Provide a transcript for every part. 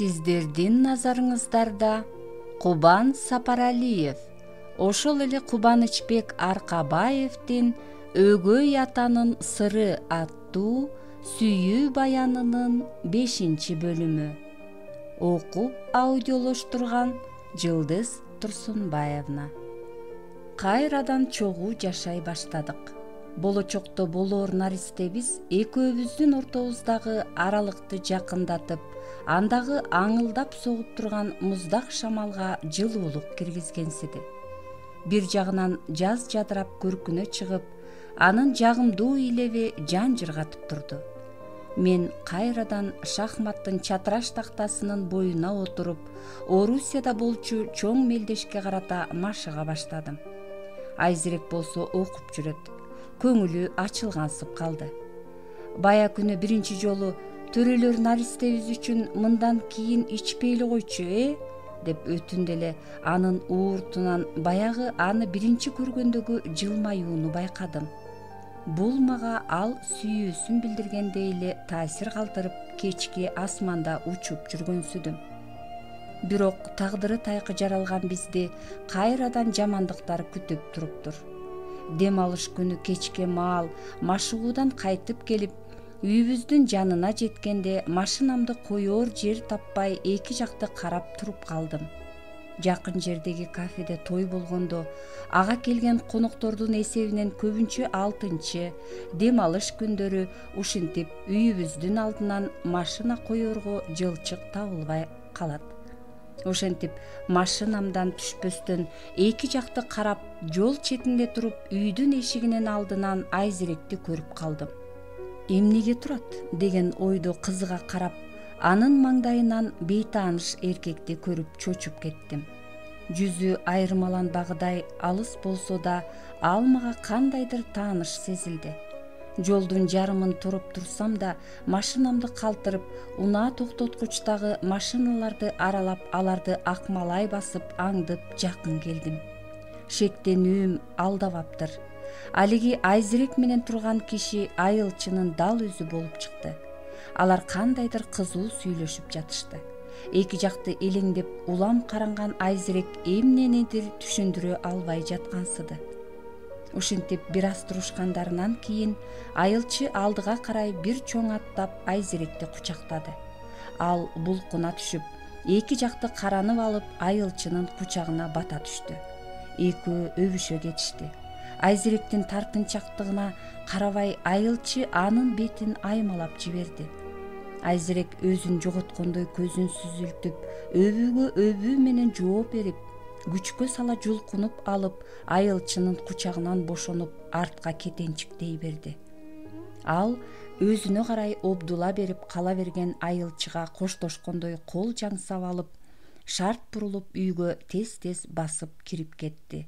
Сиздердин назарыңыздарда Кубан Сапаралиев, ошол эле Кубанычбек Аркабаевдин «Өгөй атанын сыры» аттуу сүйүү баянынын 5-бөлүмү. Окуп аудиолоштурган Жылдыз Турсунбаевна. Кайрадан чогуу жашай баштадык. Болочокто болоор наристебиз экөөбүздүн ортобуздагы аралыкты жакындатып, андагы аңылдап согуп турган муздак шамалга жылуулук киргизгенсиди. Бир жагынан жаз жадырап көркүнө чыгып, анын жагымдуу илеби жан жыргатып турду. Мен кайрадан шахматтын чатыраш тактасынын боюна отуруп, Орусияда болчу чоң мелдешке карата машыга баштадым. Айзирек болсо окуп жүрөт. Көңүлү ачылгансып калды. Бая күнү биринчи жолу «Төрөлөр наристебиз үчүн мындан кийин ичпейли койчу, деп өтүндү эле анын ууртунан баягы аны биринчи көргөндөгү жылмаюуну байкадым. Бул мага ал сүйүүсүн билдиргендей эле таасир калтырып, кечки асманда учуп жүргөнсүдүм. Бирок тагдыры тайкы жаралган бизди кайрадан жамандыктар күтүп туруптур. Дем алыш күнү кечке маал машыгуудан кайтып келип, үйүбүздүн жанына жеткенде машинамды коёр жер таппай эки жакты карап туруп калдым. Жакын жердеги кафеде той болгондо ага келген коноктордун эсебинен көбүнчө 6-чы дем алыш күндөрү ушинтип үйүбүздүн алдынан машина коёрго жылчык табылбай калат. Ошентип машинамдан түшпөстөн эки жакты карап, жол четинде туруп үйдүн эшигинин алдынан Айзиректи көрүп калдым. Эмнеге турат деген ойдо кызыга карап, анын маңдайынан бейтааныш эркекти көрүп чочуп кеттим. Жүзү айырмаланбагыдай алыс болсо да, ал мага кандайдыр тааныш сезилди. Жолдун жарымын туруп турсам да, машинамды калтырып, унаа токтоткучтагы машиналарды аралап, аларды акмалай басып, аңдып жакын келдим. Шектенүүм алдабаптыр. Алиги Айзирек менен турган киши айылчынын дал өзү болуп чыкты. Алар кандайдыр кызуу сүйлөшүп жатышты. Эки жакты элеңдеп улам каранган Айзирек эмненидир түшүндүрө албай жаткансыды. Ушинтип бир аз турушкандарынан кийин айылчы алдыга карай бир чоң аттап Айзиректи кучактады. Ал булкуна түшүп, эки жакты каранып алып, айылчынын кучагына бата түштү. Экөө өбүшө кетишти. Айзиректин тартынчактыгына карабай, айылчы анын бетин аймалап жиберди. Айзирек өзүн жоготкондой көзүн сүзүлтүп, өбүгө өбүү менен жооп берип, күчкө сала жулкунуп алып, айылчынын кучагынан бошонуп, артка кетенчиктей берди. Ал өзүнө карай обдула берип кала берген айылчыга коштошкондой кол жаңсап алып, шарт бурулуп үйгө тез-тез басып кирип кетти.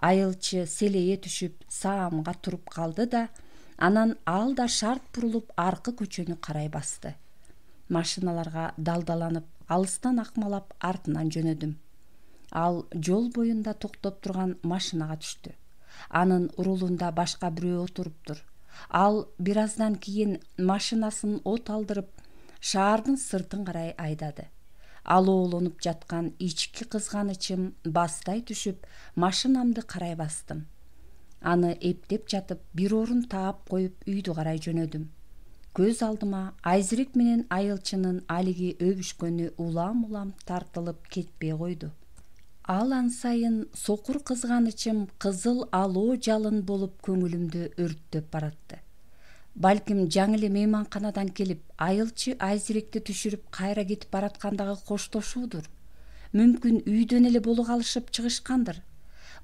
Айылчы селее түшүп, саамга туруп калды да, анан ал да шарт бурулуп аркы көчөнү карай басты. Машиналарга далдаланып, алыстан акмалап артынан жөнөдүм. Ал жол боюнда токтоп турган машинага түштү. Анын рулунда башка бирөө отуруптур. Ал бир аздан кийин машинасын от алдырып, шаардын сыртын карай айдады. Алоолонуп жаткан ички кызганычым бастай түшүп, машинамды карай бастым. Аны эптеп жатып, бир орун таап коюп үйдү карай жөнөдүм. Көз алдыма Айзирек менен айылчынын алиги өбүшкөнү улам-улам тартылып кетпей койду. Ал ансайын сокур кызганычым кызыл алоо жалын болуп көңүлүмдү өрттөп баратты. Балким жаңы эле мейманканадан келип, айылчы Айзиректи түшүрүп кайра кетип бараткандагы коштошуудур. Мүмкүн үйдөн эле боло калышып чыгышкандыр.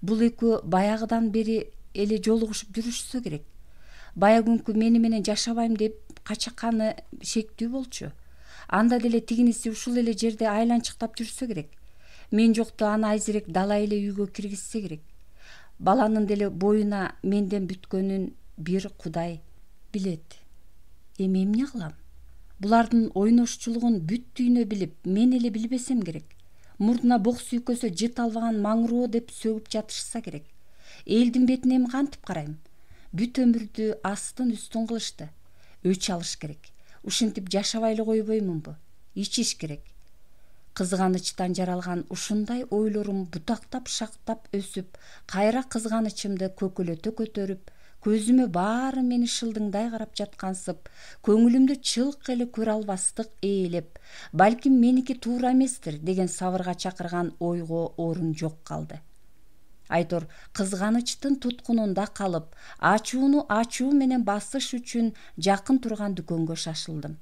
Бул экөө баягыдан бери эле жолугушуп жүрүшсө керек. Бая күнкү мени менен жашабайм деп качаканы шектүү болчу. Анда деле тигиниси ушул эле жерде айланчыктап жүрсө керек. Мен жокто аны Айзирек далай эле үйгө киргизсе керек. Баланын деле боюна менден бүткөнүн бир Кудай билет. Эми эмне кылам? Булардын ойношчулугун бүт дүйнө билип, мен эле билбесем керек. Мурдуна бок сүйкөсө жыт албаган маңыроо деп сөгүп жатышса керек. Элдин бетине эми кантип карайм? Бүт өмүрдү астын үстүн кылышты. Өч алыш керек. Ушинтип жашабай эле койбоймунбу? Ичиш керек. Кызганычтан жаралган ушундай ойлорум бутактап шактап өсүп, кайра кызганычымды көкөлөтө көтөрүп, көзүмө баары мени шылдыңдай карап жаткансып, көңүлүмдү чылк эле көрө албастык ээлеп, балким меники туура эместир деген сабырга чакырган ойго орун жок калды. Айтор кызганычтын туткунунда калып, ачууну ачуу менен басыш үчүн жакын турган дүкөнгө шашылдым.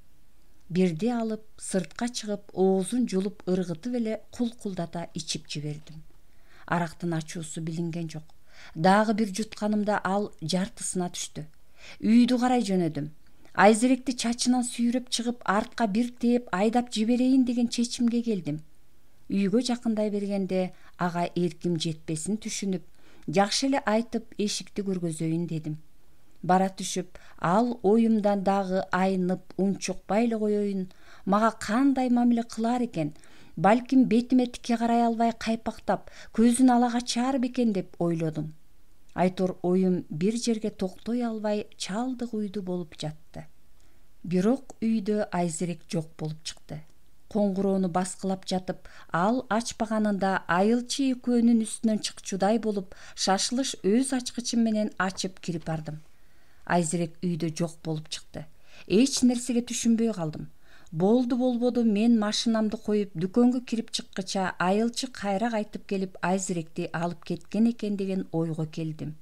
Бирди алып, сыртка чыгып, оозун жулуп ыргытып эле кулкулдата ичип жибердим. Арактын ачуусу билинген жок. Дагы бир жутканымда ал жартысына түштү. Үйдү карай жөнөдүм. Айзеректи чачынан сүйрөп чыгып, артка бир тээп айдап жиберейин деген чечимге келдим. Үйгө жакындай бергенде ага эрким жетпесин түшүнүп, жакшы эле айтып эшикти көргөзөйүн дедим. Бара түшүп, ал оюмдан дагы айнып, унчукпай эле коеюн, мага кандай мамиле кылар экен, балким бетиме тике карай албай кайпактап, көзүн ала качар бекен деп ойлодум. Айтор оюм бир жерге токтой албай чалдык уйду болуп жатты. Бирок үйдө Айзерек жок болуп чыкты. Коңгуроону баскылап жатып, ал ачпаганында айылчы экөөнүн үстүнөн чыкчудай болуп, шашылыш өз ачкычым менен ачып кирип бардым. Айзерек үйдө жок болуп чыкты. Эч нерсеге түшүнбөй калдым. Болду болбоду мен машинамды коюп дүкөнгө кирип чыккыча айылчы кайра кайтып келип Айзеректи алып кеткен экен деген ойго келдим.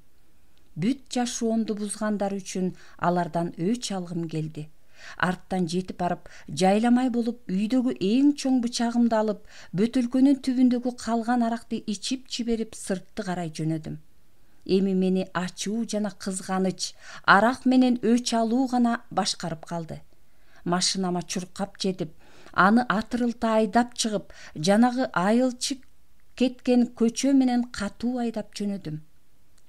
Бүт жашоомду бузгандар үчүн алардан өч алгым келди. Арттан жетип барып, жайламай болуп, үйдөгү эң чоң бычагымды алып, бөтөлкөнүн түбүндөгү калган аракты ичип жиберип, сыртты карай жөнөдүм. Эми мени ачуу жана кызганыч, арак менен өч алуу гана башкарып калды. Машинама чуркап жетип, аны атырылта айдап чыгып, жанагы айылчы кеткен көчө менен катуу айдап жөнөдүм.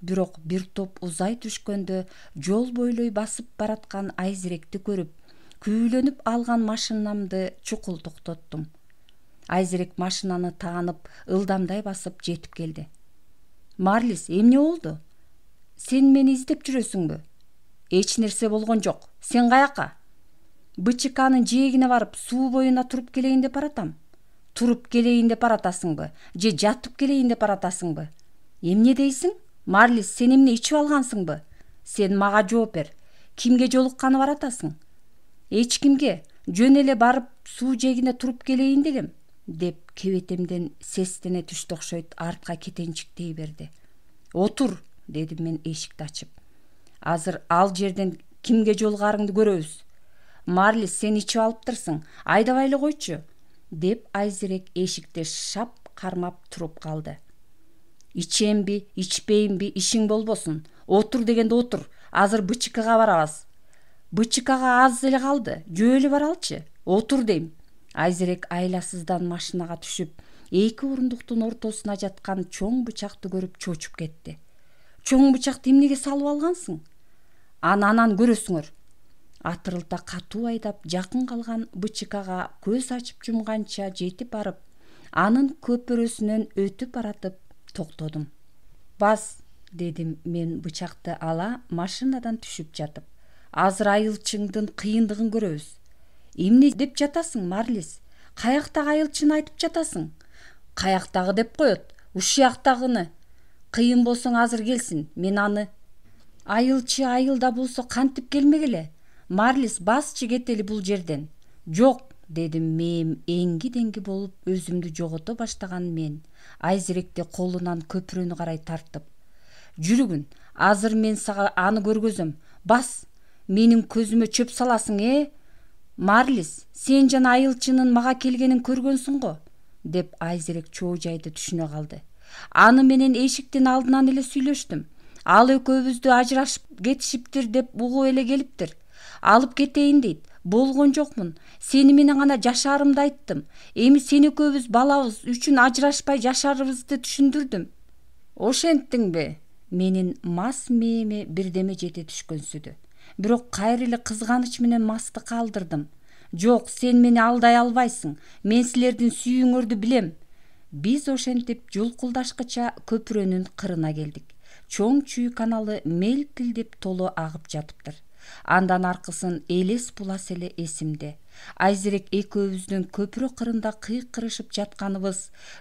Бирок бир топ узай түшкөндө жол бойлой басып бараткан Айзеректи көрүп, күүлөнүп алган машинамды чукул токтоттум. Айзерек машинаны таанып, ылдамдай басып жетип келди. Марлис, эмне болду? Сен мени издеп жүрөсүңбү? Эч нерсе болгон жок. Сен каяка? БЧКнын жээгине барып, суу боюна туруп келейин деп баратам. Туруп келейин деп баратасыңбы? Же жатып келейин деп баратасыңбы? Эмне дейсиң? Марлис, сен эмне ичип алгансыңбы? Сен мага жооп бер. Кимге жолукканы баратасың? Эч кимге. Жөн эле барып суу жээгине туруп келейин дегем, деп кебетемден сестене түштү окшойт, артка кетенчиктей берди. Отур, дедим мен эшикти ачып. Азыр ал жерден кимге жолугарыңды көрөбүз. Марлис, сен ичип алыптырсың, айдабай эле койчу, деп Айзерек эшикти шап кармап туруп калды. Ичемби, ичпейинби ишиң болбосун. Отур дегенде отур. Азыр БЧКга барабыз. БЧКга аз эле калды. Жөө эле баралчы. Отур дейм. Айзерек айласыздан машинага түшүп, эки орундуктун ортосуна жаткан чоң бычакты көрүп чочуп кетти. Чоң бычакты эмнеге салып алгансың? Анан көрөсүңөр. Атырылта катуу айдап жакын калган БЧКга көз ачып жумганча жетип барып, анын көпөрөсүнөн өтүп баратып токтодум. Бас, дедим мен бычакты ала машинадан түшүп жатып. Азыр айылчыңдын кыйындыгын көрөбүз. Эмне деп жатасың, Марлис? Каяктагы айылчыны айтып жатасың? Каяктагы деп коет, ушуяктагыны. Кыйын болсоң азыр келсин, мен аны. Айылчы айылда болсо кантип келмегиле? Марлис, басчы кетели бул жерден. Жок, дедим мээм эңги-деңги болуп өзүмдү жогото баштаган мен, Айзеректи колунан көпүрөнү карай тартып. Жүрүгүн, азыр мен сага аны көргөзөм. Бас, менин көзүмө чөп саласың, Марлис, сен жана айылчынын мага келгенин көргөнсүң го, деп Айзерек чоо жайды түшүнө калды. Аны менен эшиктин алдынан эле сүйлөштүм. Ал экөөбүздү ажырашып кетишиптир деп угуп эле келиптир. Алып кетейин дейт. Болгон жокмун. Сени менен гана жашаарымды айттым. Эми сен экөөбүз балабыз үчүн ажырашпай жашарыбызды түшүндүрдүм. Ошенттиңби? Менин мас мээме бирдеме жете түшкөнсүдү. Бирок кайра эле кызганыч менен масты калтырдым. Жок, сен мени алдай албайсың. Мен силердин сүйүүңөрдү билем. Биз ошентип жулкулдашкыча көпүрөнүн кырына келдик. Чоң чүй каналы мелпилдеп толо агып жатыптыр. Андан аркысын элес булас эле эсимде. Айзерек экөөбүздүн көпүрө кырында кыйкырышып жатканыбыз,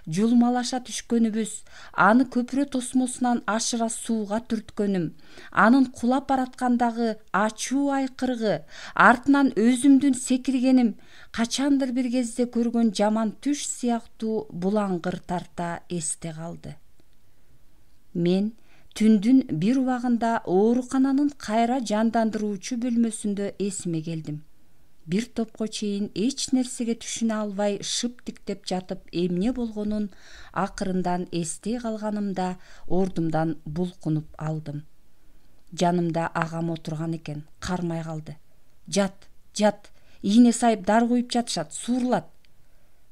жулмалаша түшкөнүбүз, аны көпүрө тосмосунан ашыра сууга түрткөнүм, анын кулап бараткандагы ачуу айкырыгы, артынан өзүмдүн секиргеним качандыр бир кезде көргөн жаман түш сыяктуу булаңгыр тарта эсте калды. Мен түндүн бир убагында оорукананын кайра жандандыруучу бөлмөсүндө эсиме келдим. Бир топко чейин эч нерсеге түшүнө албай шып тиктеп жатып эмне болгонун акырындан эстей калганымда ордумдан булкунуп алдым. Жанымда агам отурган экен, кармай калды. Жат, ийне сайып дар коюп жатышат, суурулат.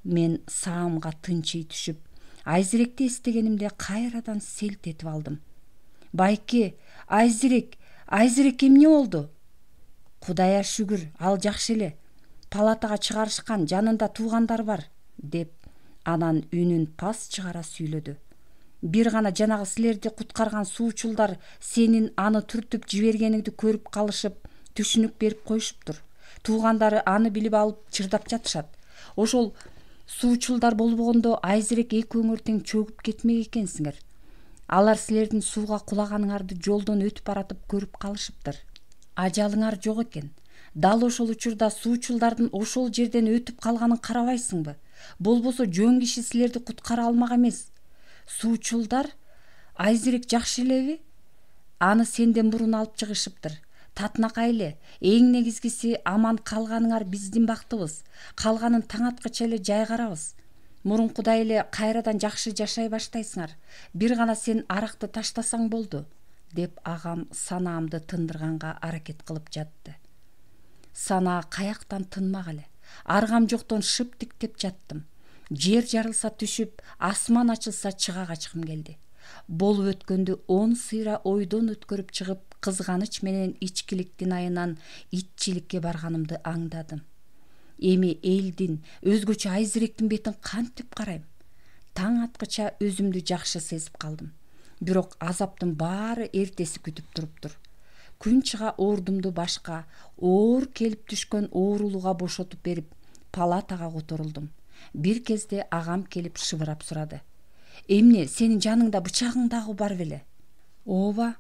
Мен саамга тынчый түшүп, Айзеректи эстегенимде кайрадан селт этип алдым. Байке, Айзерек эмне болду? Кудайга шүгүр, ал жакшы эле. Палатага чыгарышкан, жанында туугандар бар, деп анан үнүн пас чыгара сүйлөдү. Бир гана жанагы силерди куткарган суучулдар сенин аны түртүп жибергениңди көрүп калышып, түшүнүк берип коюшуптур. Туугандары аны билип алып чырдап жатышат. Ошол суучулдар болбогондо Айзерек экөөңөр тең чөгүп кетмек экенсиңер. Алар силердин сууга кулаганыңарды жолдон өтүп баратып көрүп калышыптыр. Ажалыңар жок экен. Дал ошол учурда суучулдардын ошол жерден өтүп калганын карабайсыңбы? Болбосо жөн киши силерди куткара алмак эмес. Суучулдар Айзерек жакшы элеби? Аны сенден мурун алып чыгышыптыр. Татынакай эле. Эң негизгиси аман калганыңар биздин бактыбыз. Калганын таң аткыча эле жайгарабыз. Мурункудай эле кайрадан жакшы жашай баштайсыңар. Бир гана сен аракты таштасаң болду, деп агам санаамды тындырганга аракет кылып жатты. Санаа каяктан тынмак эле. Аргам жоктон шып тиктеп жаттым. Жер жарылса түшүп, асман ачылса чыга качкым келди. Болуп өткөндү 10 сыйра ойдон өткөрүп чыгып, кызганыч менен ичкиликтин айынан итчиликке барганымды аңдадым. Эми элдин, өзгөчө Айзеректин бетин кантип карайм? Таң аткыча өзүмдү жакшы сезип калдым. Бирок азаптын баары эртеси күтүп туруптур. Күн чыга ордумду башка, оор келип түшкөн оорулууга бошотуп берип, палатага которулдум. Бир кезде агам келип шыбырап сурады. Эмне, сенин жаныңда бычагың дагы бар беле? Ооба.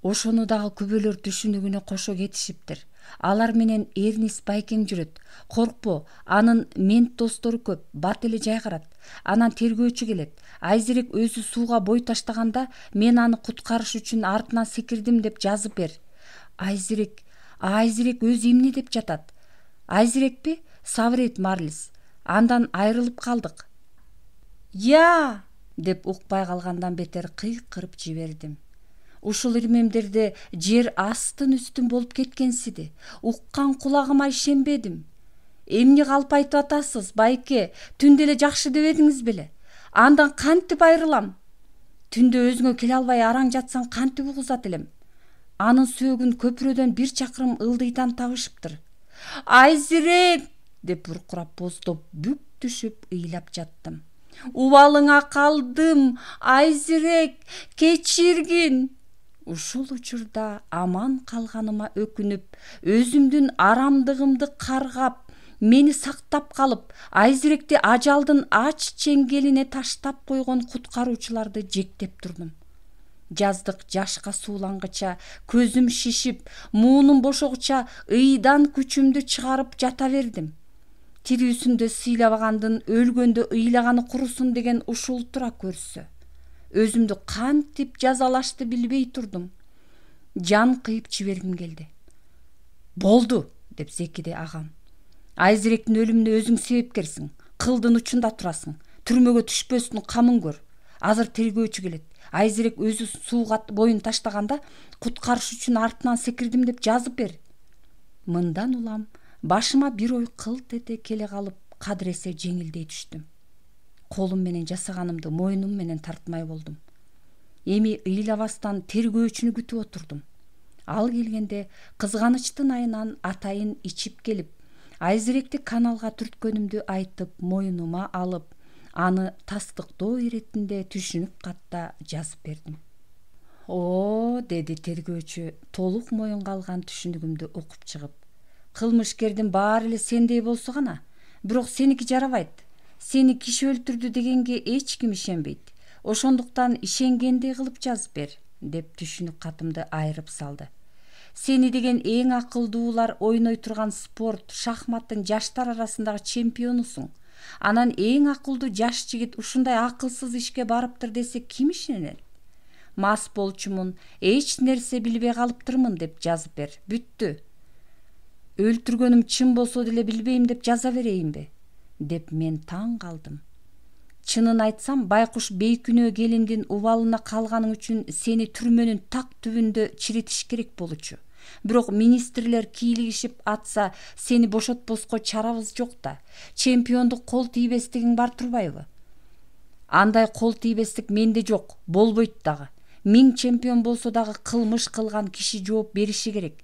Ошону дагы күбөлөр түшүнүгүнө кошо кетишиптир. Алар менен Эрнис байкең жүрөт. Коркпо, анын мент достору көп, бат эле жайгарат. Анан тергөөчү келет. Айзерек өзү сууга бой таштаганда мен аны куткарыш үчүн артынан секирдим деп жазып бер. Айзерек өзү эмне деп жатат? Айзерекпи? Сабырет Марлис. Андан айрылып калдык. Я! Деп укпай калгандан бетер кыйкырып жибердим. Ушул ирмемдерде жер астын үстүн болуп кеткенсиди. Уккан кулагыма ишенбедим. Эмне калп айтып атасыз, байке? Түндө эле жакшы дебедиңиз беле? Андан кантип айрылам? Түндө өзүңө келе албай араң жатсаң кантип угузат элем? Анын сөөгүн көпүрөдөн 1 чакырым ылдыйдан табышыптыр. Айзерек! Деп буркурап боздоп бүк түшүп ыйлап жаттым. Убалыңа калдым, Айзерек, кечиргин. Ушул учурда аман калганыма өкүнүп, өзүмдүн арамдыгымды каргап, мени сактап калып, Айзеректи ажалдын ач чеңгелине таштап койгон куткаруучуларды жектеп турдум. Жаздык жашка суулангыча, көзүм шишип, муунум бошогуча ыйдан күчүмдү чыгарып жата бердим. Тирүүсүндө сыйлабагандын өлгөндө ыйлаганы курусун деген ушул тура көрсө. Өзүмдү кантип жазалашты билбей турдум. Жан кыйып жибергим келди. Болду, деп зекиди агам. Айзеректин өлүмүнө өзүң себепкерсиң. Кылдын учунда турасың. Түрмөгө түшпөстүн камын көр. Азыр тергөөчү келет. Айзерек өзү сууга боюн таштаганда куткарыш үчүн артынан секирдим деп жазып бер. Мындан улам башыма бир ой кылт эте келе калып, кадыресе жеңилдей түштүм. Колум менен жасаганымды мойнум менен тартмай болдум. Эми ыйлабастан тергөөчүнү күтүп отурдум. Ал келгенде кызганычтын айынан атайын ичип келип, Айзеректи каналга түрткөнүмдү айтып, мойнума алып, аны тастыктоо иретинде түшүнүк катта жазып бердим. О, деди тергөөчү толук моюнга алган түшүнүгүмдү окуп чыгып. Кылмышкердин баары эле сендей болсо гана, бирок сеники жарабайт. Сени киши өлтүрдү дегенге эч ким ишенбейт. Ошондуктан ишенгендей кылып жазып бер, деп түшүнүк катымды айырып салды. Сени деген эң акылдуулар ойной турган спорт, шахматтын жаштар арасындагы чемпионусуң. Анан эң акылдуу жаш жигит ушундай акылсыз ишке барыптыр десе ким ишенет? Мас болчумун, эч нерсе билбей калыптырмын деп жазып бер. Бүттү. Өлтүргөнүм чын болсо деле билбейм деп жаза берейинби? Деп мен таң калдым. Чынын айтсам, байкуш бейкүнөө келиндин убалына калганың үчүн сени түрмөнүн так түбүндө чиритиш керек болчу. Бирок министрлер кийлигишип атса, сени бошотпоска чарабыз жок да. Чемпиондук кол тийбестигиң бар турбайбы? Андай кол тийбестик менде жок, болбойт дагы. 1000 чемпион болсо дагы кылмыш кылган киши жооп бериши керек.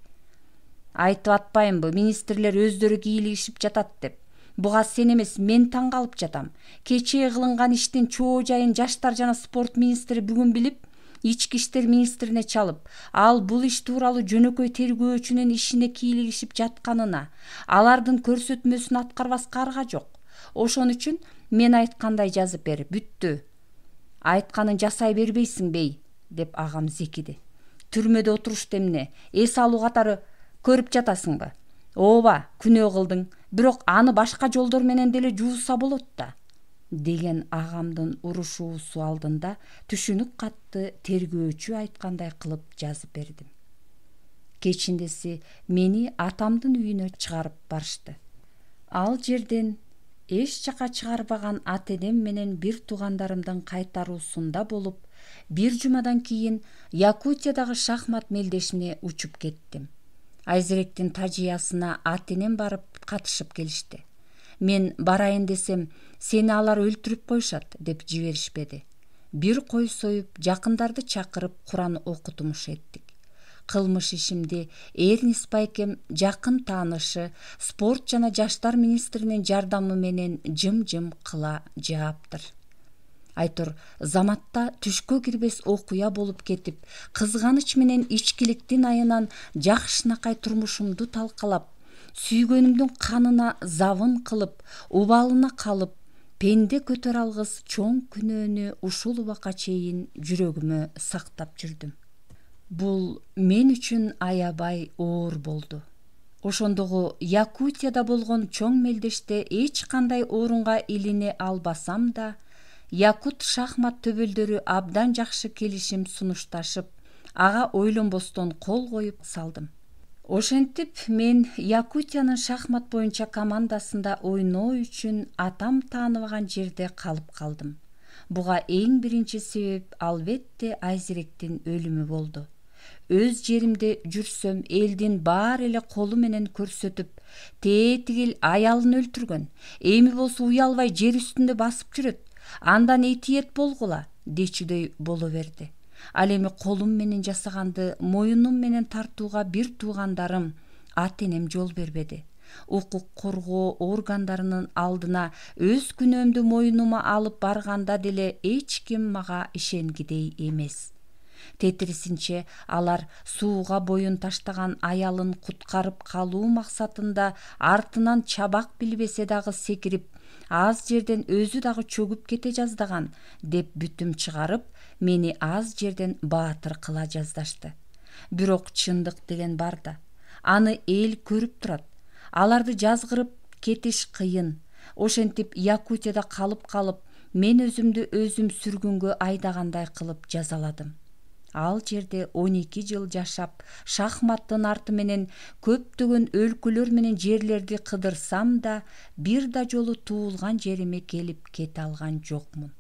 Айтып атпаймынбы, министрлер өздөрү кийлигишип жатат деп. Буга сен эмес, мен таң калып жатам. Кечээ кылынган иштин чоо жайын жаштар жана спорт министри бүгүн билип, ички иштер министрине чалып, ал бул иш тууралуу жөнөкөй тергөөчүнүн ишине кийлигишип жатканына, алардын көрсөтмөсүн аткарбаска арга жок. Ошон үчүн мен айткандай жазып бер, бүттү. Айтканын жасай бербейсиң бей, деп агам зекиди. Түрмөдө отурушты эмне, эс алуу катары көрүп жатасыңбы? Ооба, күнөө кылдың, бирок аны башка жолдор менен деле жууса болот да, деген агамдын урушуусу алдында түшүнүк катты тергөөчү айткандай кылып жазып бердим. Кечиндеси мени атамдын үйүнө чыгарып барышты. Ал жерден эч жака чыгарбаган ата-энем менен бир туугандарымдын кайтаруусунда болуп, бир жумадан кийин Якутиядагы шахмат мелдешине учуп кеттим. Айзеректин тажыясына ата-энем барып катышып келишти. Мен барайын десем, сени алар өлтүрүп коюшат, деп жиберишпеди. Бир кой союп, жакындарды чакырып Куран окутумуш эттик. Кылмыш ишимди Эрнис байкем жакын таанышы, спорт жана жаштар министринин жардамы менен жым-жым кыла жааптыр. Айтор, заматта түшкө кирбес окуя болуп кетип, кызганыч менен ичкиликтин айынан жакшынакай турмушумду талкалап, сүйгөнүмдүн канына забын кылып, убалына калып, пенде көтөрө алгыс чоң күнөөнү ушул убакка чейин жүрөгүмө сактап жүрдүм. Бул мен үчүн аябай оор болду. Ошондогу Якутияда болгон чоң мелдеште эч кандай орунга илине албасам да, Якут шахмат төбөлдөрү абдан жакшы келишим сунушташып, ага ойлонбостон кол коюп салдым. Ошентип мен Якутиянын шахмат боюнча командасында ойноо үчүн атам тааныбаган жерде калып калдым. Буга эң биринчи себеп албетте Айзеректин өлүмү болду. Өз жеримде жүрсөм, элдин баары эле колу менен көрсөтүп, тетигил аялын өлтүргөн, эми болсо уялбай жер үстүндө басып жүрөт, андан этиет болгула, дечүдөй боло берди. Ал эми колум менен жасаганды моюнум менен тартууга бир туугандарым, ата-энем жол бербеди. Укук коргоо органдарынын алдына өз күнөөмдү моюнума алып барганда деле эч ким мага ишенгидей эмес. Тетирисинче алар сууга боюн таштаган аялын куткарып калуу максатында артынан чабак билбесе дагы секирип, аз жерден өзү дагы чөгүп кете жаздаган, деп бүтүм чыгарып, мени аз жерден баатыр кыла жаздашты. Бирок чындык деген бар да, аны эл көрүп турат. Аларды жазгырып кетиш кыйын. Ошентип Якутияда калып, мен өзүмдү өзүм сүргүнгө айдагандай кылып жазаладым. Ал жерде 12 жыл жашап, шахматтын арты менен көптөгөн өлкөлөр менен жерлерди кыдырсам да, бир да жолу туулган жериме келип кете алган жокмун.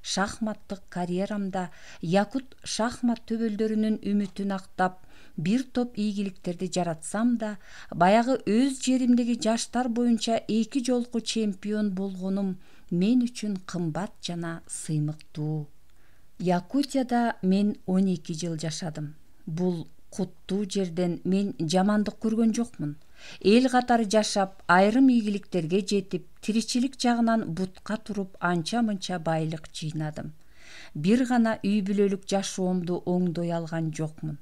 Шахматтык карьерамда Якут шахмат төбөлдөрүнүн үмүтүн актап, бир топ ийгиликтерди жаратсам да, баягы өз жеримдеги жаштар боюнча 2 жолку чемпион болгонум мен үчүн кымбат жана сыймыктуу. Якутияда мен 12 жыл жашадым. Бул куттуу жерден мен жамандык көргөн жокмун. Эл катары жашап, айрым ийгиликтерге жетип, тиричилик жагынан бутка туруп, анча-мынча байлык жыйнадым. Бир гана үй бүлөлүк жашоомду оңдой алган жокмун.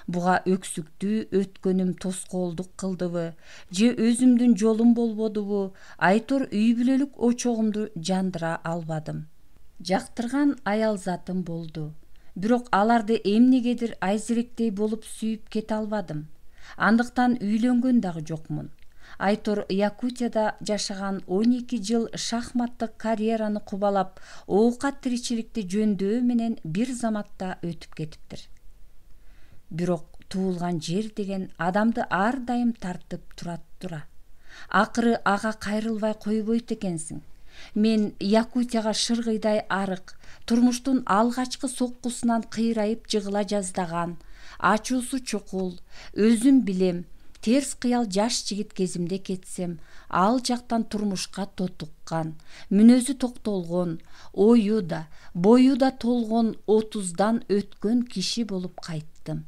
Буга өксүктүү өткөнүм тоскоолдук кылдыбы, же өзүмдүн жолум болбодубу, айтор үй бүлөлүк очогумду жандыра албадым. Жактырган аял затым болду. Бирок аларды эмнегедир айзиректей болуп сүйүп кете албадым. Андыктан үйлөнгөн дагы жокмун. Айтор Якутияда жашаган 12 жыл шахматтык карьераны кубалап, оокат тиричиликти жөндөө менен бир заматта өтүп кетиптир. Бирок туулган жер деген адамды ар дайым тартып тура. Акыры ага кайрылбай койбойт экенсиң. Мен Якутияга шыргыйдай арык, турмуштун алгачкы соккусунан кыйрайып жыгыла жаздаган, ачуусу чукул, өзүм билем, терс кыял жаш жигит кезимде кетсем, ал жактан турмушка тотуккан, мүнөзү токтолгон, ою да, бою да толгон 30дан өткөн киши болуп кайттым.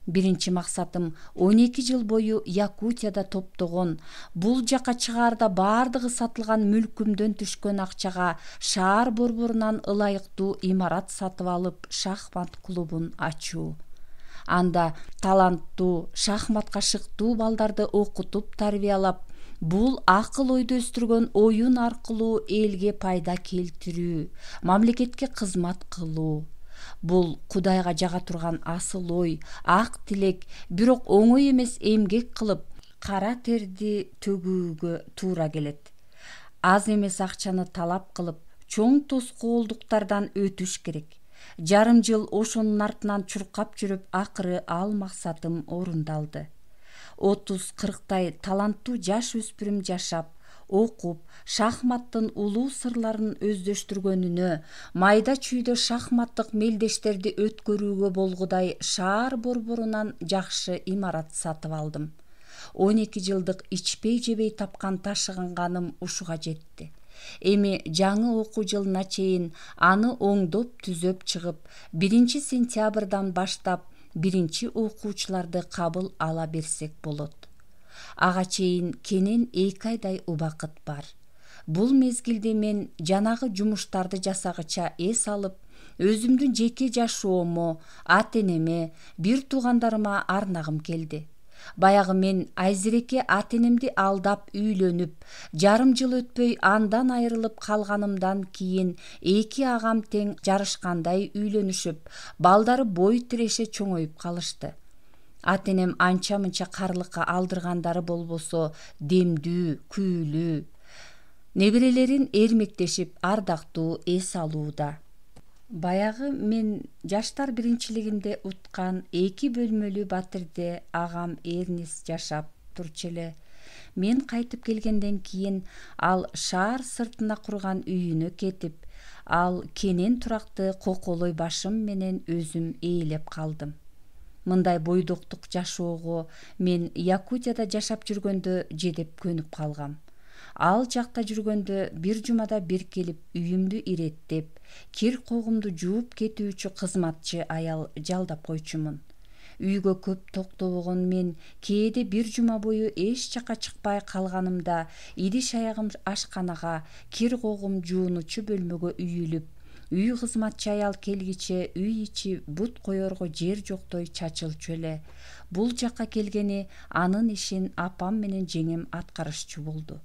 Биринчи максатым 12 жыл бою Якутияда топтогон, бул жака чыгаарда бардыгы сатылган мүлкүмдөн түшкөн акчага шаар борборунан ылайыктуу имарат сатып алып, шахмат клубун ачуу. Анда таланттуу, шахматка шыктуу балдарды окутуп тарбиялап, бул акыл ойду өстүргөн оюн аркылуу элге пайда келтирүү, мамлекетке кызмат кылуу. Бул Кудайга жага турган асыл ой, ак тилек, бирок оңой эмес эмгек кылып, кара терди төгүүгө туура келет. Аз эмес акчаны талап кылып, чоң тоскоолдуктардан өтүш керек. Жарым жыл ошонун артынан чуркап жүрүп, акыры ал максатым орундалды. 30-40 таланттуу жаш өспүрүм жашап, окуп, шахматтын улуу сырларын өздөштүргөнүнө, майда чүйдө шахматтык мелдештерди өткөрүүгө болгудай шаар борборунан жакшы имарат сатып алдым. 12 жылдык ичпей жебей тапкан ташыганганым ушуга жетти. Эми жаңы окуу жылына чейин аны оңдоп түзөп чыгып, 1 сентябрдан баштап биринчи окуучуларды кабыл ала берсек болот. Ага чейин кенен 2 айдай убакыт бар. Бул мезгилде мен жанагы жумуштарды жасагыча эс алып, өзүмдүн жеке жашоомо, ата-энеме, бир туугандарыма арнагым келди. Баягы мен айзиреке ата-энемди алдап үйлөнүп, жарым жыл өтпөй андан айрылып калганымдан кийин 2 агам тең жарышкандай үйлөнүшүп, балдары бой тиреше чоңоюп калышты. Ата-энем анча-мынча карлыкка алдыргандары болбосо, демдүү, күүлүү. Неберелерин эрмектешип, ардактуу эс алууда. Баягы мен жаштар биринчилигинде уткан 2 бөлмөлүү батирде агам Эрнис жашап турчу эле. Мен кайтып келгенден кийин ал шаар сыртына курган үйүнө кетип, ал кенен туракты коколой башым менен өзүм ээлеп калдым. Мындай бойдоктук жашоого мен Якутияда жашап жүргөндө жедеп көнүп калгам. Ал жакта жүргөндө бир жумада бир келип үйүмдү иреттеп, кир когумду жууп кетүүчү кызматчы аял жалдап койчумун. Үйгө көп токтобогон мен кээде бир жума бою эч жака чыкпай калганымда идиш аягым ашканага, кир когум жуунучу бөлмөгө үйүлүп, үй кызматчы аял келгиче үй ичи бут коерго жер жоктой чачылчу эле. Бул жакка келгени анын ишин апам менен жеңем аткарышчу болду.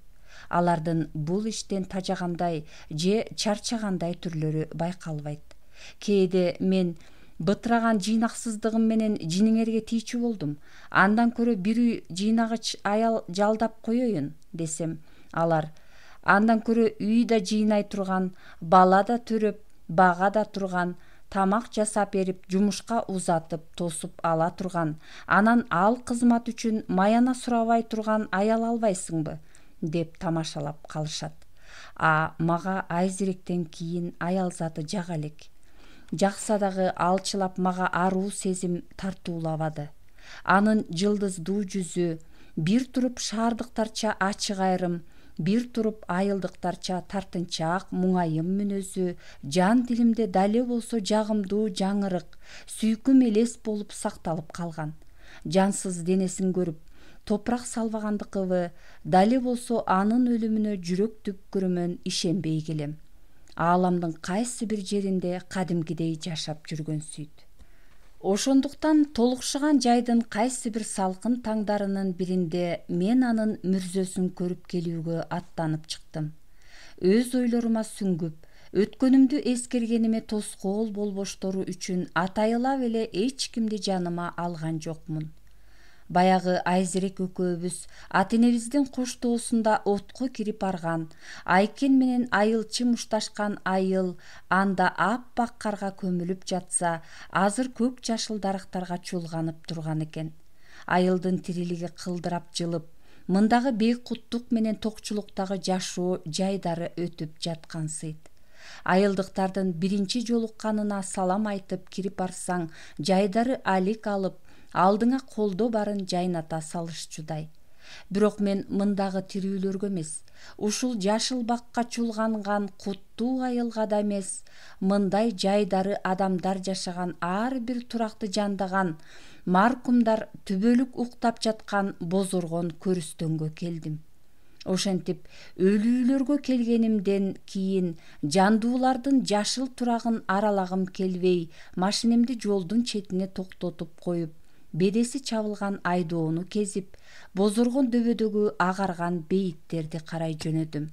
Алардын бул иштен тажагандай же чарчагандай түрлөрү байкалбайт. Кээде мен бытыраган жыйнаксыздыгым менен жиниңерге тийчү болдум. Андан көрө бир үй жыйнагыч аял жалдап коеюн десем, алар андан көрө үй да жыйнай турган, бала да төрөп, бага да турган, тамак жасап берип, жумушка узатып, тосуп ала турган, анан ал кызмат үчүн маяна сурабай турган аял албайсыңбы? Деп тамашалап калышат. Мага айзиректен кийин аял заты жага элек. Жакса дагы алчылап мага аруу сезим тартуулабады. Анын жылдыздуу жүзү, бир туруп шаардыктарча ачык айрым, бир туруп айылдыктарча тартынчаак муңайым мүнөзү жан дилимде дале болсо жагымдуу жаңырык, сүйкүм элес болуп сакталып калган. Жансыз денесин көрүп, топурак салбагандыкыбы, дале болсо анын өлүмүнө жүрөк түпкүрүмөн ишенбей келем. ааламдын кайсы бир жеринде кадимкидей жашап жүргөнсүйт. Ошондуктан толукшаган жайдын кайсы бир салкын таңдарынын биринде мен анын мүрзөсүн көрүп келүүгө аттанып чыктым. Өз ойлорума сүңгүп, өткөнүмдү эскергениме тоскоол болбоштору үчүн атайылап эле эч кимди жаныма алган жокмун. Баягы Айзерек экөөбүз ата-энебиздин коштоосунда отко кирип барган, Айкен менен айылчы мушташкан айыл анда аппак карга көмүлүп жатса, азыр көк жашыл дарактарга чулганып турган экен. Айылдын тирилиги кылдырап жылып, мындагы бейкуттук менен токчулуктагы жашоо жайдары өтүп жаткансыйт. Айылдыктардын биринчи жолукканына салам айтып кирип барсаң, жайдары алик алып, алдыңа колдо барын жайната салышчудай. Бирок мен мындагы тирүүлөргө эмес, ушул жашыл бакка чулганган куттуу айылга да эмес, мындай жайдары адамдар жашаган ар бир туракты жандаган, маркумдар түбөлүк уктап жаткан бозоргон көрүстөнгө келдим. Ошентип өлүүлөргө келгенимден кийин жандуулардын жашыл турагын аралагым келбей, машинемди жолдун четине токтотуп коюп, бедеси чабылган айдоону кезип, бозоргон дөбөдөгү агарган бейиттерди карай жөнөдүм.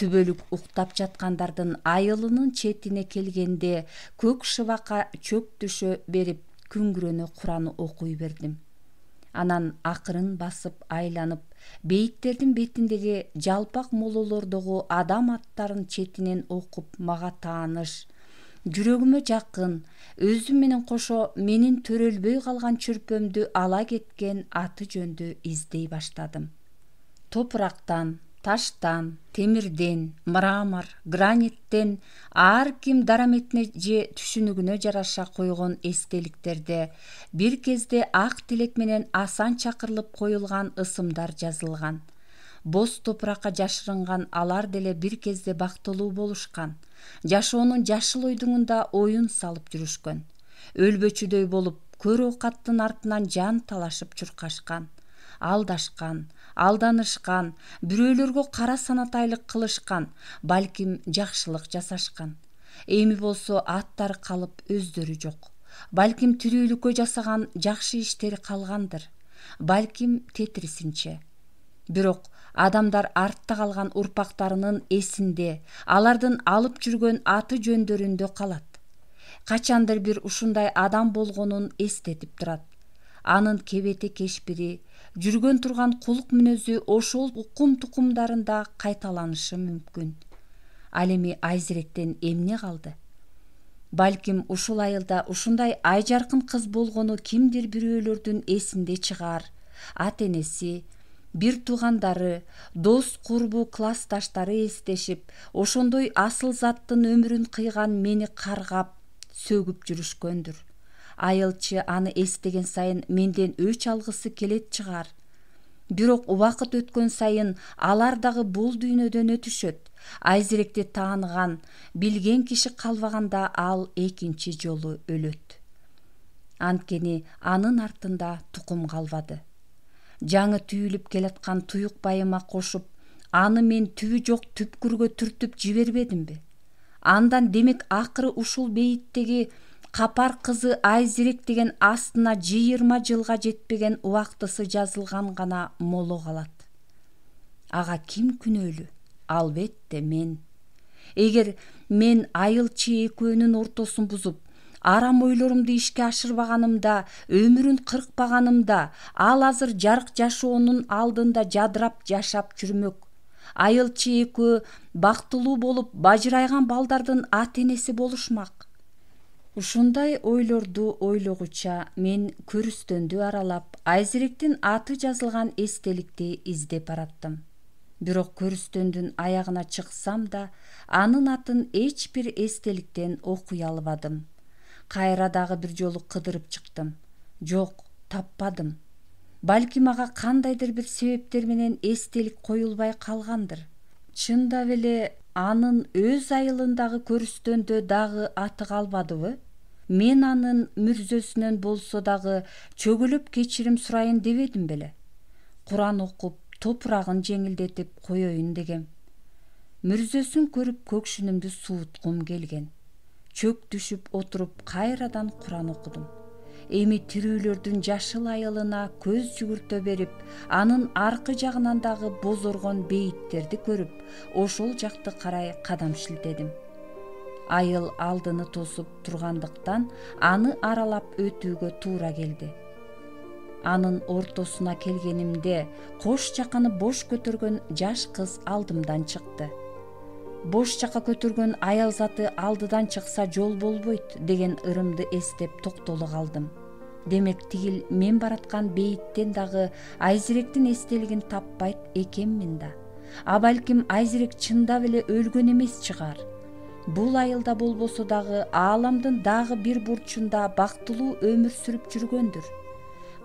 Түбөлүк уктап жаткандардын айылынын четине келгенде көк шыбакка чөк түшө берип, күңгүрөнө Кураны окуй бердим. Анан акырын басып айланып, бейиттердин бетиндеги жалпак мололордогу адам аттарын четинен окуп мага тааныш, жүрөгүмө жакын, өзүм менен кошо менин төрөлбөй калган чүрпөмдү ала кеткен аты жөндү издей баштадым. Топурактан, таштан, темирден, мрамор, граниттен ар ким дараметине же түшүнүгүнө жараша койгон эстеликтерде бир кезде ак тилек менен асан чакырылып коюлган ысымдар жазылган. Боз топуракка жашырынган алар деле бир кезде бактылуу болушкан. Жашоонун жашыл ойдуңунда оюн салып жүрүшкөн. Өлбөчүдөй болуп, көр оокаттын артынан жан талашып чуркашкан. Алдашкан, алданышкан, бирөөлөргө кара санатайлык кылышкан, балким жакшылык жасашкан. Эми болсо аттары калып өздөрү жок. Балким тирүүлүккө жасаган жакшы иштери калгандыр. Балким тетрисинче. Бирок адамдар артта калган урпактарынын эсинде, алардын алып жүргөн аты жөндөрүндө калат. Качандыр бир ушундай адам болгонун эстетип турат. Анын кебете кешпири, жүргөн турган кулук мүнөзү ошол укум тукумдарында кайталанышы мүмкүн. Ал эми Айзеректен эмне калды? Балким ушул айылда ушундай айжаркын кыз болгону кимдир бирөөлөрдүн эсинде чыгаар. Ата-энеси, бир туугандары, дос курбу классташтары эстешип, ошондой асыл заттын өмүрүн кыйган мени каргап, сөгүп жүрүшкөндүр. Айылчы аны эстеген сайын менден өч алгысы келет чыгар. Бирок убакыт өткөн сайын алар дагы бул дүйнөдөн өтүшөт. Айзеректи тааныган, билген киши калбаганда ал экинчи жолу өлөт. Анткени анын артында тукум калбады. Жаңы түйүлүп келаткан туюк байыма кошуп, аны мен түбү жок түпкүргө түртүп жибербедимби? Андан демек акыры ушул бейиттеги капар кызы Айзерек деген астына 20 жылга жетпеген убактысы жазылган гана моло калат. Ага ким күнөөлүү? Албетте мен. Эгер мен айылчы экөөнүн ортосун бузуп, арам ойлорумду ишке ашырбаганымда, өмүрүн кыркпаганымда, ал азыр жарык жашоонун алдында жадырап жашап жүрмөк. Айылчы экөө бактылуу болуп, бажырайган балдардын ата-энеси болушмак. Ушундай ойлорду ойлогуча мен көрүстөндү аралап, Айзеректин аты жазылган эстеликти издеп бараттым. Бирок көрүстөндүн аягына чыксам да, анын атын эч бир эстеликтен окуй албадым. Кайра дагы бир жолу кыдырып чыктым. Жок, таппадым. Балким ага кандайдыр бир себептер менен эстелик коюлбай калгандыр. Чындап эле анын өз айылындагы көрүстөндө дагы аты калбадыбы? Мен анын мүрзөсүнөн болсо дагы чөгөлөп кечирим сурайын дебедим беле? Куран окуп, топурагын жеңилдетип коеюн дегем. мүрзөсүн көрүп көкшүнүмдү сууткум келген. Чөк түшүп отуруп кайрадан Куран окудум. Эми тирүүлөрдүн жашыл айылына көз жүгүртө берип, анын аркы жагынан дагы бозоргон бейиттерди көрүп, ошол жакты карай кадам шилтедим. Айыл алдыны тосуп тургандыктан аны аралап өтүүгө туура келди. Анын ортосуна келгенимде кош чаканы бош көтөргөн жаш кыз алдымдан чыкты. Бош чака көтөргөн аял заты алдыдан чыкса жол болбойт деген ырымды эстеп токтоло калдым. Демек тигил мен бараткан бейиттен дагы Айзиректин эстелигин таппайт экенмин да. А балким Айзирек чындап эле өлгөн эмес чыгар. Бул айылда болбосо дагы ааламдын дагы бир бурчунда бактылуу өмүр сүрүп жүргөндүр.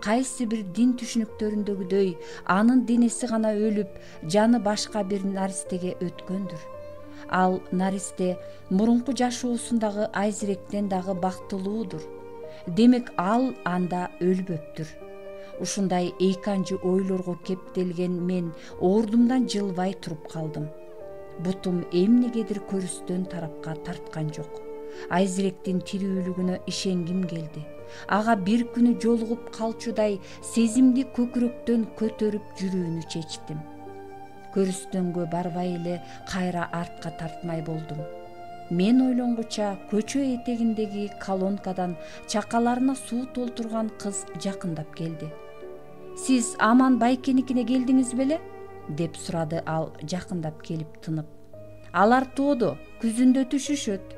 Кайсы бир дин түшүнүктөрүндөгүдөй анын денеси гана өлүп, жаны башка бир наристеге өткөндүр. Ал наристе мурунку жашоосундагы Айзиректен дагы бактылуудур. Демек ал анда өлбөптүр. Ушундай эйканчы ойлорго кептелген мен ордумдан жылбай туруп калдым. Бутум эмнегедир көрүстөн тарапка тарткан жок. Айзиректин тирүүлүгүнө ишенгим келди. Ага бир күнү жолугуп калчудай сезимди көкүрөктөн көтөрүп жүрүүнү чечтим. Көрүстөнгө барбай эле кайра артка тартмай болдум. Мен ойлонгуча көчө этегиндеги колонкадан чакаларына суу толтурган кыз жакындап келди. «Сиз Аман байкеникине келдиңиз беле?» деп сурады ал жакындап келип тынып. «Алар тоодо, күзүндө түшүшөт».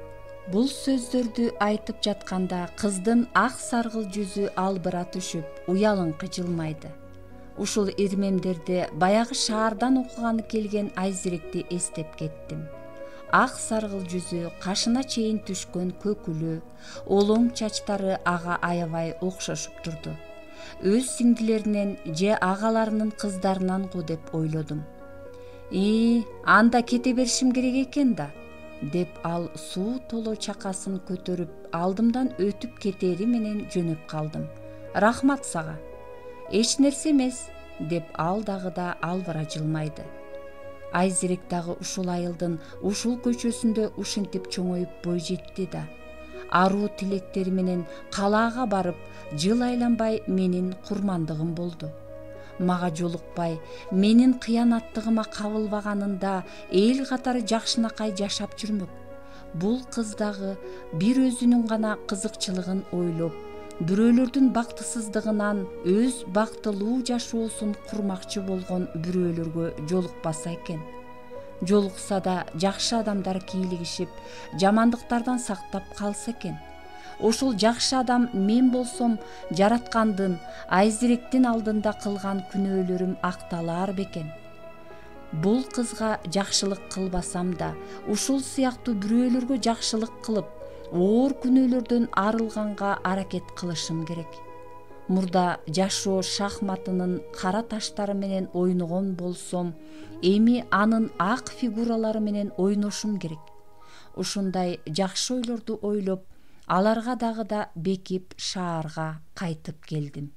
Бул сөздөрдү айтып жатканда кыздын ак саргыл жүзү албыра түшүп, уялыңкы жылмайды. Ушул ирмемдерди баягы шаардан окуганы келген Айзиректи эстеп кеттим. Ак саргыл жүзү, кашына чейин түшкөн көкүлү, олоң чачтары ага аябай окшошуп турду. Өз сиңдилеринен же агаларынын кыздарынан го деп ойлодум. Анда кете беришим керек экен да, деп ал суу толо чакасын көтөрүп алдымдан өтүп кетери менен жөнөп калдым. «Рахмат сага». «Эч нерсе эмес», деп ал дагы да албыра жылмайды. Айзирек дагы ушул айылдын ушул көчөсүндө ушинтип чоңоюп бой жетти да. Аруу тилектери менен калаага барып, жыл айланбай менин курмандыгым болду. Мага жолукпай, менин кыянаттыгыма кабылбаганында эл катары жакшынакай жашап жүрмөк. Бул кыз дагы бир өзүнүн гана кызыкчылыгын ойлоп, бирөөлөрдүн бактысыздыгынан өз бактылуу жашоосун курмакчы болгон бирөөлөргө жолукпаса экен. Жолукса да жакшы адамдар кийлигишип, жамандыктардан сактап калса экен. Ошол жакшы адам мен болсом, жараткандын, Айзиректин алдында кылган күнөөлөрүм акталар бекен. Бул кызга жакшылык кылбасам да, ушул сыяктуу бирөөлөргө жакшылык кылып, оор күнөөлөрдөн арылганга аракет кылышым керек. Мурда жашоо шахматынын кара таштары менен ойногон болсом, эми анын ак фигуралары менен ойношум керек. Ушундай жакшы ойлорду ойлоп, аларга дагы да бекип шаарга кайтып келдим.